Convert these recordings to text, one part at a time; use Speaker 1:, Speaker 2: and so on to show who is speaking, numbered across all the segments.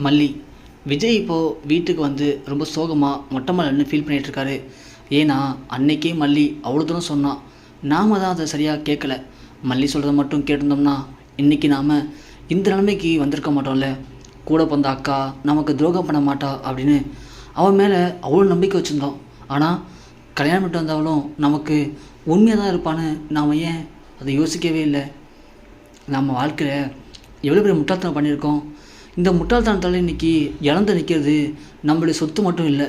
Speaker 1: மல்லி விஜய் இப்போது வீட்டுக்கு வந்து ரொம்ப சோகமாக மொட்டை மலைன்னு ஃபீல் பண்ணிகிட்ருக்காரு. ஏன்னா அன்னைக்கே மல்லி அவ்வளோ தூரம் சொன்னான். நாம் தான் அதை சரியாக கேட்கல. மல்லி சொல்கிறத மட்டும் கேட்டிருந்தோம்னா இன்றைக்கி நாம் இந்த நிலைமைக்கு வந்திருக்க மாட்டோம்ல. கூட பிறந்த அக்கா நமக்கு துரோகம் பண்ண மாட்டா அப்படின்னு அவன் மேலே அவ்வளோ நம்பிக்கை வச்சுருந்தோம். ஆனால் கல்யாணம் பண்ணிட்டு வந்தவளும் நமக்கு உண்மையாக தான் இருப்பான்னு நாம் ஏன் அதை யோசிக்கவே இல்லை? நம்ம வாழ்க்கையில் எவ்வளோ பெரிய முட்டாள்தனம் பண்ணியிருக்கோம். இந்த முட்டாள்தனத்தால் இன்றைக்கி இழந்து நிற்கிறது நம்மளுடைய சொத்து மட்டும் இல்லை,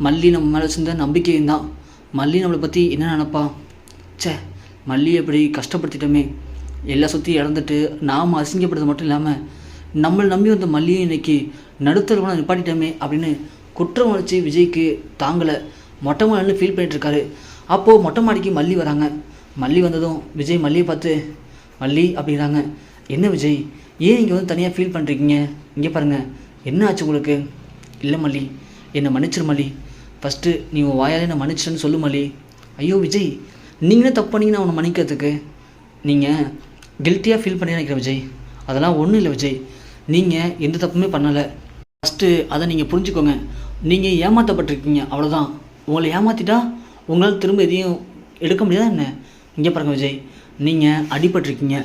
Speaker 1: மல்லி நம்ம மேலே வச்சிருந்த நம்பிக்கையும் தான். மல்லி நம்மளை பற்றி என்ன நினப்பா? சே, மல்லி எப்படி கஷ்டப்படுத்திட்டோமே, எல்லா சொத்தையும் இழந்துட்டு நாம் அசிங்கப்படுறது மட்டும் இல்லாமல் நம்மளை நம்பி வந்த மல்லியும் இன்றைக்கி நடுத்தரவனை நிப்பாட்டிட்டோமே அப்படின்னு குற்றம் உணர்ச்சி விஜய்க்கு தாங்கலை. மொட்டை மாடின்னு ஃபீல் பண்ணிகிட்ருக்காரு. அப்போது மொட்டை மாடிக்கு மல்லி வராங்க. மல்லி வந்ததும் விஜய் மல்லியை பார்த்து மல்லி அப்படிங்கிறாங்க. என்ன விஜய், ஏன் இங்கே வந்து தனியாக ஃபீல் பண்ணுறீங்க? இங்கே பாருங்கள், என்ன ஆச்சு உங்களுக்கு? இல்லை மல்லி, என்னை மன்னிச்சிரு மல்லி. ஃபஸ்ட்டு நீ உன் வாயாலே என்னை மன்னிச்சிட்டேன்னு சொல்லு மல்லி. ஐயோ விஜய், நீங்களே தப்பு பண்ணிங்கன்னா அவனை மன்னிக்கிறதுக்கு நீங்கள் கில்ட்டியாக ஃபீல் பண்ணி நினைக்கிறேன் விஜய். அதெல்லாம் ஒன்றும் இல்லை விஜய், நீங்கள் எந்த தப்புமே பண்ணலை. ஃபஸ்ட்டு அதை நீங்கள் புரிஞ்சுக்கோங்க. நீங்கள் ஏமாற்றப்பட்டிருக்கீங்க, அவ்வளோதான். உங்களை ஏமாற்றிட்டா உங்களால் திரும்ப எதையும் எடுக்க முடியாதா என்ன? இங்கே பாருங்கள் விஜய், நீங்கள் அடிபட்டிருக்கீங்க.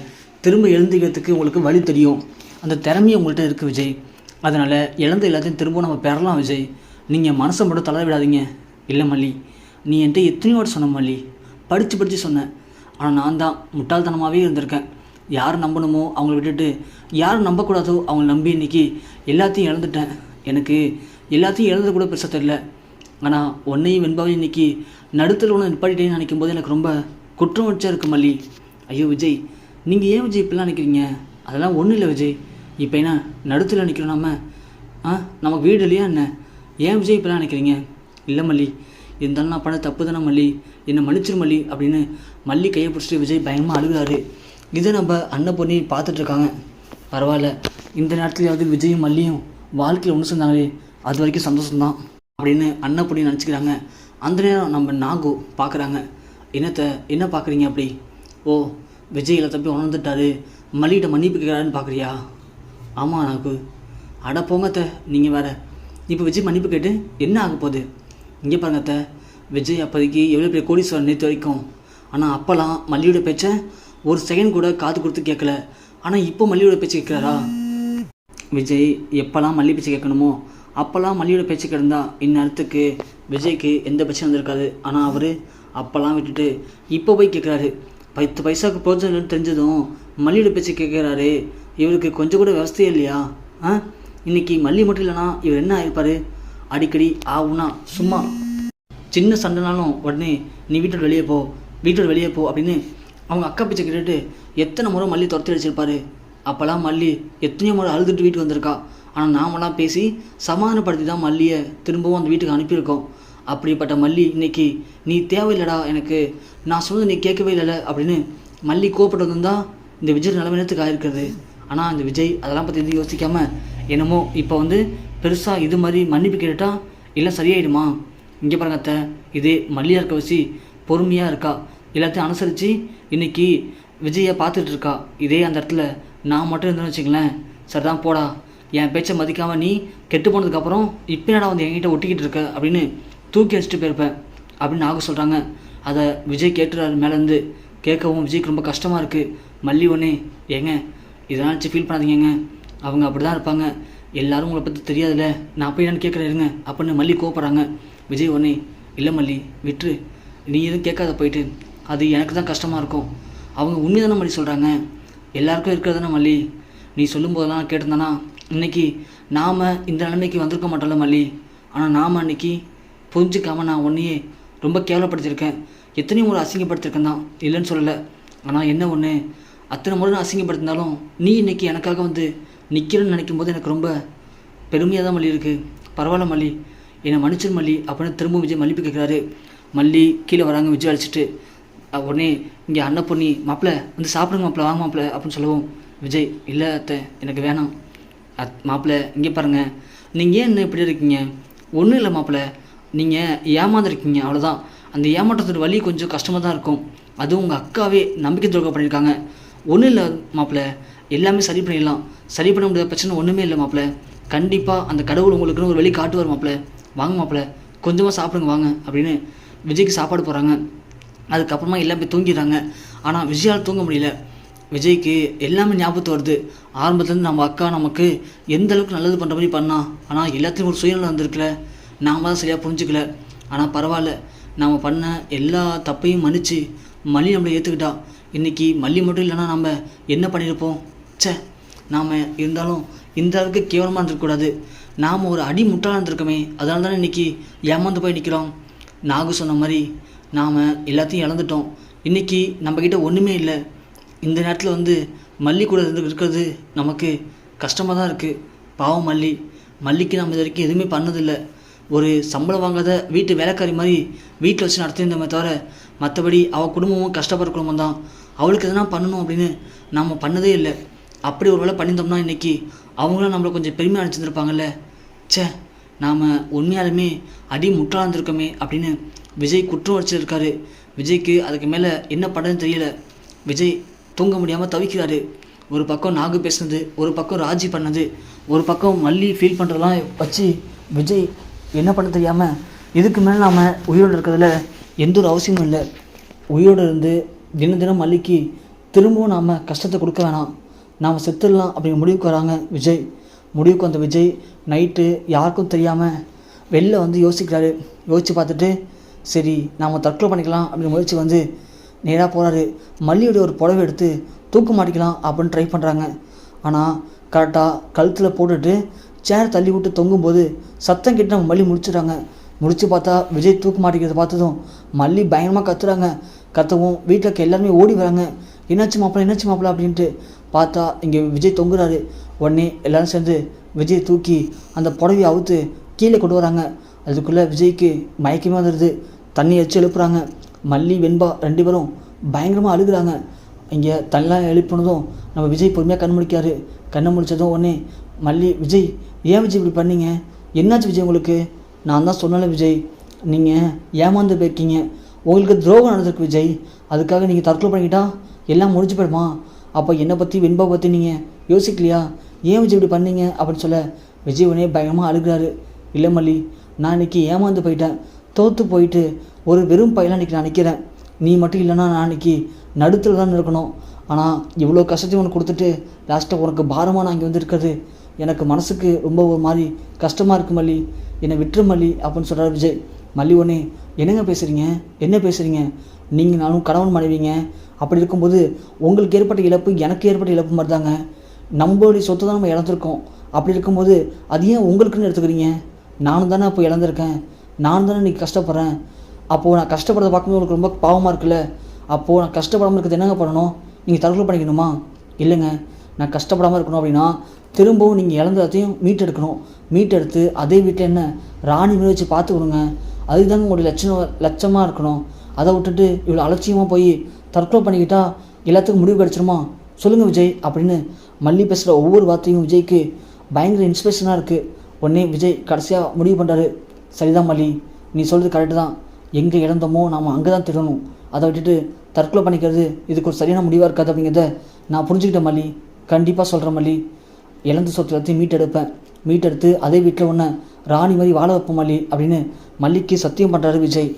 Speaker 1: திரும்ப எழுந்திக்கிறதுக்கு உங்களுக்கு வழி தெரியும், அந்த திறமையை உங்கள்கிட்ட இருக்குது விஜய். அதனால் இழந்த எல்லாத்தையும் திரும்ப நம்ம பெறலாம் விஜய். நீங்கள் மனசை மட்டும் தளர விடாதீங்க. இல்லை மல்லி, நீ என்கிட்ட எத்தனையோ வாட்டி சொன்ன மல்லி, படித்து சொன்னேன். ஆனால் நான் தான் முட்டாள்தனமாகவே இருந்திருக்கேன். யார் நம்பணுமோ அவங்கள விட்டுட்டு யார் நம்பக்கூடாதோ அவங்கள நம்பி இன்றைக்கி எல்லாத்தையும் இழந்துட்டேன். எனக்கு எல்லாத்தையும் இழந்தது கூட பெருசாக தெரியல. ஆனால் ஒன்றையும் வெண்பாவையும் இன்றைக்கி நடுத்தல் ஒன்று நிப்பாட்டிட்டேன்னு நினைக்கும் போது எனக்கு ரொம்ப குற்றம் வச்சா இருக்குது மல்லி. ஐயோ விஜய், நீங்கள் ஏன் விஜய் இப்படிலாம் நினைக்கிறீங்க? அதெல்லாம் ஒன்றும் இல்லை விஜய். இப்போ என்ன நடுத்தில் நிற்கிறோம் நம்ம? நமக்கு வீடு இல்லையா என்ன? ஏன் விஜய் இப்படிலாம் நினைக்கிறீங்க? இல்லை மல்லி, இருந்தாலும் நான் பண்ண தப்பு தானே மல்லி, என்னை மன்னிச்சிரு மல்லி அப்படின்னு மல்லி கையை பிடிச்சிட்டு விஜய் பயங்கரமாக அழுகிறாரு. இதை நம்ம அன்னபொண்ணி பார்த்துட்ருக்காங்க. பரவாயில்ல, இந்த நேரத்துலையாவது விஜயும் மல்லியும் வாழ்க்கையில் ஒன்று சேர்ந்தாங்களே, அது வரைக்கும் சந்தோஷம்தான் அப்படின்னு அன்னபொண்ணி நினச்சிக்கிறாங்க. அந்த நேரம் நம்ம நாகு பார்க்குறாங்க. என்ன பார்க்குறீங்க அப்படி? ஓ, விஜய் இல்லை தப்பி உணர்ந்துட்டாரு, மல்லிகிட்ட மன்னிப்பு கேட்குறாருன்னு பார்க்குறியா? ஆமாம் நாகு. அட போங்கத்த, நீங்கள் வேறு. இப்போ விஜய் மன்னிப்பு கேட்டு என்ன ஆக போகுது? இங்கே பாருங்க அத்தை, விஜய் அப்போதைக்கு எவ்வளோ பெரிய கோடீஸ்வரன் நேற்று வரைக்கும். ஆனால் அப்போல்லாம் மல்லியோட பேச்சை ஒரு செகண்ட் கூட காது கொடுத்து கேட்கல. ஆனால் இப்போ மல்லியோட பேச்சு கேட்குறாரா? விஜய் எப்போல்லாம் மல்லி பேச்சு கேட்கணுமோ அப்போல்லாம் மல்லியோட பேச்சு கிடந்தா இந்நேரத்துக்கு விஜய்க்கு எந்த பிரச்சனையும் வந்திருக்காது. ஆனால் அவர் அப்போல்லாம் விட்டுட்டு இப்போ போய் கேட்குறாரு. 10 பைசாவுக்கு போச்சுன்னு தெரிஞ்சதும் மல்லியோட பேச்சு கேட்குறாரு. இவருக்கு கொஞ்சம் கூட விவசாயம் இல்லையா? இன்றைக்கி மல்லி மட்டும் இல்லைனா இவர் என்ன ஆயிருப்பார்? அடிக்கடி ஆகுனா சும்மா சின்ன சண்டைனாலும் உடனே நீ வீட்டோட வெளியே போ அப்படின்னு அவங்க அக்கா பேச்சை கேட்டுட்டு எத்தனை முறை மல்லி துரத்தி அடிச்சிருப்பாரு. அப்போல்லாம் மல்லி எத்தனையோ முறை அழுதுட்டு வீட்டுக்கு வந்திருக்கா. ஆனால் நாமெல்லாம் பேசி சமாதானப்படுத்தி தான் மல்லியை திரும்பவும் அந்த வீட்டுக்கு அனுப்பியிருக்கோம். அப்படிப்பட்ட மல்லி இன்னைக்கு நீ தேவையில்லடா, எனக்கு நான் சொன்னது நீ கேட்கவே இல்லைல்ல அப்படின்னு மல்லி கோவப்பட்டது தான் இந்த விஜய் நிலைமையத்துக்கு ஆயிருக்கிறது. ஆனால் இந்த விஜய் அதெல்லாம் பற்றி எதுவும் யோசிக்காமல் என்னமோ இப்போ வந்து பெருசாக இது மாதிரி மன்னிப்பு கேட்டுட்டா இல்லை சரியாயிடுமா? இங்கே பாருங்க அத்தை, இதே மல்லியாக இருக்க வச்சு பொறுமையாக இருக்கா, எல்லாத்தையும் அனுசரித்து இன்றைக்கி விஜயை பார்த்துட்டு இருக்கா. இதே அந்த இடத்துல நான் மட்டும் இருந்தேன்னு வச்சுங்களேன், சரிதான் போடா, என் பேச்சை மதிக்காமல் நீ கெட்டு போனதுக்கப்புறம் இப்போ என்னடா வந்து என்கிட்ட ஒட்டிக்கிட்டு இருக்க அப்படின்னு தூக்கி அடிச்சுட்டு போயிருப்பேன் அப்படின்னு நாக சொல்கிறாங்க. அதை விஜய் கேட்டுறாரு மேலேருந்து. கேட்கவும் விஜய்க்கு ரொம்ப கஷ்டமாக இருக்குது. மல்லி ஒன்றே, ஏங்க இதெல்லாம் நினச்சி ஃபீல் பண்ணாதீங்க, அவங்க அப்படி தான் இருப்பாங்க, எல்லோரும் உங்களை பற்றி தெரியாதுல்ல, நான் போய் என்னன்னு கேட்குறேன் இருங்க அப்படின்னு மல்லி கோவப்படுறாங்க. விஜய் ஒன்றே, இல்லை மல்லி விட்டுரு, நீ எதுவும் கேட்காத போயிட்டு, அது எனக்கு தான் கஷ்டமாக இருக்கும். அவங்க உண்மை தானே மல்லி சொல்கிறாங்க, எல்லாருக்கும் இருக்கிறது தானே மல்லி, நீ சொல்லும்போதெல்லாம் கேட்டிருந்தானா இன்றைக்கி நாம் இந்த நிலைமைக்கு வந்திருக்க மாட்டோம்ல மல்லி. ஆனால் நாம் அன்றைக்கி புரிஞ்சிக்காமல் நான் உன்னையே ரொம்ப கேவலப்படுத்தியிருக்கேன், எத்தனையோ முறை அசிங்கப்படுத்திருக்கேன் தான், இல்லைன்னு சொல்லலை. ஆனால் என்ன ஒன்று, அத்தனை முறை நான் அசிங்கப்படுத்தினாலும் நீ இன்றைக்கி எனக்காக வந்து நிற்கிறேன்னு நினைக்கும் போது எனக்கு ரொம்ப பெருமையாக தான் மல்லி இருக்குது. பரவாயில்ல மல்லி, என்னை மன்னிச்சிரு மல்லி அப்படின்னு திரும்ப விஜய் மன்னிப்பு கேட்குறாரு. மல்லி கீழே வராங்க விஜய் அடிச்சுட்டு. உடனே இங்கே அன்னப்பொண்ணி, மாப்பிள்ளை வந்து சாப்பிடுங்க மாப்பிள்ளை, வாங்க மாப்பிள்ளை அப்படின்னு சொல்லவும் விஜய், இல்லை அத்தை எனக்கு வேணாம். மாப்பிள்ளை இங்கே பாருங்கள், நீங்கள் ஏன் இன்னும் இப்படி இருக்கீங்க? ஒன்றும் இல்லை மாப்பிள்ளை, நீங்கள் ஏமாந்துருக்கீங்க அவ்வளோதான். அந்த ஏமாற்றத்தோட வலி கொஞ்சம் கஷ்டமாக தான் இருக்கும். அதுவும் உங்கள் அக்காவே நம்பிக்கை துரோகம் பண்ணியிருக்காங்க. ஒன்றும் இல்லை மாப்பிள்ளை, எல்லாமே சரி பண்ணிடலாம், சரி பண்ண முடியாத பிரச்சனை ஒன்றுமே இல்லை மாப்பிள்ளை. கண்டிப்பாக அந்த கடவுள் உங்களுக்குன்னு ஒரு வழி காட்டுவார் மாப்பிள்ள. வாங்க மாப்பிள்ள, கொஞ்சமாக சாப்பிடுங்க வாங்க அப்படின்னு விஜய்க்கு சாப்பாடு போகிறாங்க. அதுக்கப்புறமா எல்லாம் போய் தூங்கிடுறாங்க. ஆனால் விஜயால் தூங்க முடியல. விஜய்க்கு எல்லாமே ஞாபகத்து வருது. ஆரம்பத்துலேருந்து நம்ம அக்கா நமக்கு எந்த அளவுக்கு நல்லது பண்ணுற மாதிரி பண்ணா, ஆனால் எல்லாத்துலேயும் ஒரு சுயநலம் வந்திருக்கல. நாம் தான் சரியாக புரிஞ்சுக்கல. ஆனால் பரவாயில்ல, நாம் பண்ண எல்லா தப்பையும் மன்னிச்சு மல்லி நம்மளை ஏற்றுக்கிட்டா. இன்றைக்கி மல்லி மட்டும் இல்லைன்னா நம்ம என்ன பண்ணியிருப்போம்? ச்சே, நாம் இருந்தாலும் இந்த அளவுக்கு கேவலமாக இருந்திருக்கக்கூடாது. நாம் ஒரு அடி முட்டாளாக இருந்திருக்கோமே, அதனால தானே இன்றைக்கி ஏமாந்து போய் நிற்கிறோம். நாகு சொன்ன மாதிரி நாம் எல்லாத்தையும் இழந்துட்டோம். இன்றைக்கி நம்மக்கிட்ட ஒன்றுமே இல்லை. இந்த நேரத்தில் மல்லி கூட இருக்கிறது நமக்கு கஷ்டமாக தான் இருக்குது. பாவம் மல்லிக்கு நம்ம இது வரைக்கும் எதுவுமே பண்ணதில்லை. ஒரு சம்பளம் வாங்காத வீட்டு வேலைக்காரி மாதிரி வீட்டில் வச்சு நடத்தியிருந்தோமே தவிர மற்றபடி அவள் குடும்பமும் கஷ்டப்படுற குடும்பம் தான். அவளுக்கு எதனா பண்ணணும் அப்படின்னு நாம் பண்ணதே இல்லை. அப்படி ஒரு வேளை பண்ணியிருந்தோம்னா இன்றைக்கி அவங்களும் நம்மளை கொஞ்சம் பெருமையாக நினச்சிருந்துருப்பாங்கல்ல. ச்சே, நாம் உண்மையாலுமே அடி முட்டாளாக இருந்திருக்கோமே அப்படின்னு விஜய் குற்றம் வச்சுருக்காரு. விஜய்க்கு அதுக்கு மேலே என்ன பண்ணுறதுன்னு தெரியல. விஜய் தூங்க முடியாமல் தவிக்கிறாரு. ஒரு பக்கம் நாகு பேசுனது, ஒரு பக்கம் ராஜி பண்ணது, ஒரு பக்கம் மல்லி ஃபீல் பண்ணுறதெல்லாம் வச்சு விஜய் என்ன பண்ண தெரியாமல், இதுக்கு மேலே நாம் உயிரோடு இருக்கிறதுல எந்த ஒரு அவசியமும் இல்லை. உயிரோடு இருந்து தினம் தினம் மல்லிக்கு திரும்பவும் நாம் கஷ்டத்தை கொடுக்க வேணாம், நாம் செத்துடலாம் அப்படிங்கிற முடிவுக்கு வராங்க விஜய். முடிவுக்கு வந்த விஜய் நைட்டு யாருக்கும் தெரியாமல் வெளில யோசிக்கிறாரு. யோசித்து பார்த்துட்டு சரி நாம் தற்கொலை பண்ணிக்கலாம் அப்படின்னு முயற்சி நேராக போகிறாரு. மல்லியோட ஒரு புடவை எடுத்து தூக்க மாட்டிக்கலாம் அப்படின்னு ட்ரை பண்ணுறாங்க. ஆனால் கரெக்டாக கழுத்தில் போட்டுட்டு சேர் தள்ளி விட்டு தொங்கும்போது சத்தம் கேட்டு நம்ம மல்லி முடிச்சுட்டாங்க. முடிச்சு பார்த்தா விஜய் தூக்க மாட்டிக்கிறத பார்த்ததும் மல்லி பயங்கரமாக கத்துறாங்க. கத்தவும் வீட்டில் இருக்க எல்லாருமே ஓடி வராங்க. என்னாச்சு மாப்பிள்ள அப்படின்ட்டு பார்த்தா இங்கே விஜய் தொங்குறாரு. உடனே எல்லோரும் சேர்ந்து விஜய் தூக்கி அந்த புடவையை அவுத்து கீழே கொண்டு வராங்க. அதுக்குள்ளே விஜய்க்கு மயக்கமே வந்துடுது. தண்ணி வச்சு எழுப்புறாங்க. மல்லி வெண்பா 2 பேரும் பயங்கரமாக அழுகுறாங்க. இங்கே தண்ணெலாம் எழுப்பினதும் நம்ம விஜய் பொறுமையாக கண் முடிக்காரு. கண்ணை முடித்ததும் உடனே மல்லி, விஜய் ஏன் விஜய் இப்படி பண்ணீங்க? என்னாச்சு விஜய் உங்களுக்கு? நான் தான் சொன்னல விஜய், நீங்கள் ஏமாந்து போயிருக்கீங்க, உங்களுக்கு துரோகம் நடந்திருக்கு விஜய், அதுக்காக நீங்கள் தற்கொலை பண்ணிக்கிட்டா எல்லாம் முடிஞ்சு போயிடுமா? அப்போ என்னை பற்றி வெண்பா பற்றி நீங்கள் யோசிக்கலையா? ஏன் விஜய் இப்படி பண்ணீங்க அப்படின்னு சொல்ல விஜய் உடனே பயங்கரமாக அழுகிறாரு. இல்லை மல்லி, நான் இன்றைக்கி ஏமாந்து போயிட்டேன், தோற்று போயிட்டு ஒரு வெறும் பையனாக இன்றைக்கி நான் நிற்கிறேன். நீ மட்டும் இல்லைன்னா நான் இன்றைக்கி நடுத்தில் தான் இருக்கணும். ஆனால் இவ்வளோ கஷ்டத்தையும் உனக்கு கொடுத்துட்டு லாஸ்ட்டாக உனக்கு பாரமாக நான் இங்கே இருக்கிறது எனக்கு மனசுக்கு ரொம்ப ஒரு மாதிரி கஷ்டமாக இருக்குது மல்லி, என்னை விட்டுரு மல்லி அப்படின்னு சொல்கிறார் விஜய். மல்லி உடனே என்னங்க பேசுகிறீங்க, என்ன பேசுகிறீங்க? நீங்கள் நானும் கணவன் மனைவிங்க. அப்படி இருக்கும்போது உங்களுக்கு ஏற்பட்ட இழப்பு எனக்கு ஏற்பட்ட இழப்பு மாதிரி தாங்க. நம்மளுடைய சொத்தை தான் நம்ம இழந்திருக்கோம். அப்படி இருக்கும்போது அது ஏன் உங்களுக்குன்னு எடுத்துக்கிறீங்க? நானும் தானே அப்போ இழந்திருக்கேன், நானும் தானே இன்றைக்கி கஷ்டப்படுறேன். அப்போது நான் கஷ்டப்படுறத பார்க்கும்போது உங்களுக்கு ரொம்ப பாவமாக இருக்குல்ல. அப்போது நான் கஷ்டப்படாமல் இருக்கிறது என்னங்க பண்ணணும்? நீங்கள் தற்கொலை பண்ணிக்கணுமா? இல்லைங்க, நான் கஷ்டப்படாமல் இருக்கணும் அப்படின்னா திரும்பவும் நீங்கள் இழந்ததையும் மீட்டெடுக்கணும். மீட்டெடுத்து அதே வீட்டில் என்ன ராணி மீது வச்சு பார்த்து கொடுங்க. அதுதாங்க உங்களுடைய லட்சமாக இருக்கணும். அதை விட்டுட்டு இவ்வளோ அலட்சியமாக போய் தற்கொலை பண்ணிக்கிட்டா எல்லாத்துக்கும் முடிவு கிடச்சிருமா? சொல்லுங்கள் விஜய் அப்படின்னு மல்லி பேசுகிற ஒவ்வொரு வார்த்தையும் விஜய்க்கு பயங்கர இன்ஸ்பிரேஷனாக இருக்குது. உடனே விஜய் கடைசியாக முடிவு பண்ணுறாரு. சரிதான் மல்லி, நீ சொல்கிறது கரெக்டு தான். எங்கே இழந்தோமோ நாம் அங்கே தான் திடணும். அதை விட்டுட்டு தற்கொலை பண்ணிக்கிறது இதுக்கு ஒரு சரியான முடிவாக இருக்காது அப்படிங்கிறத நான் புரிஞ்சுக்கிட்டேன் மல்லி. கண்டிப்பாக சொல்கிறேன் மல்லி, இழந்த சொத்து எல்லாத்தையும் மீட்டெடுத்து அதே வீட்டில் ஒன்று ராணி மாதிரி வாழ வைப்போம் மல்லி அப்படின்னு மல்லிக்கு சத்தியம் பண்ணுறாரு விஜய்.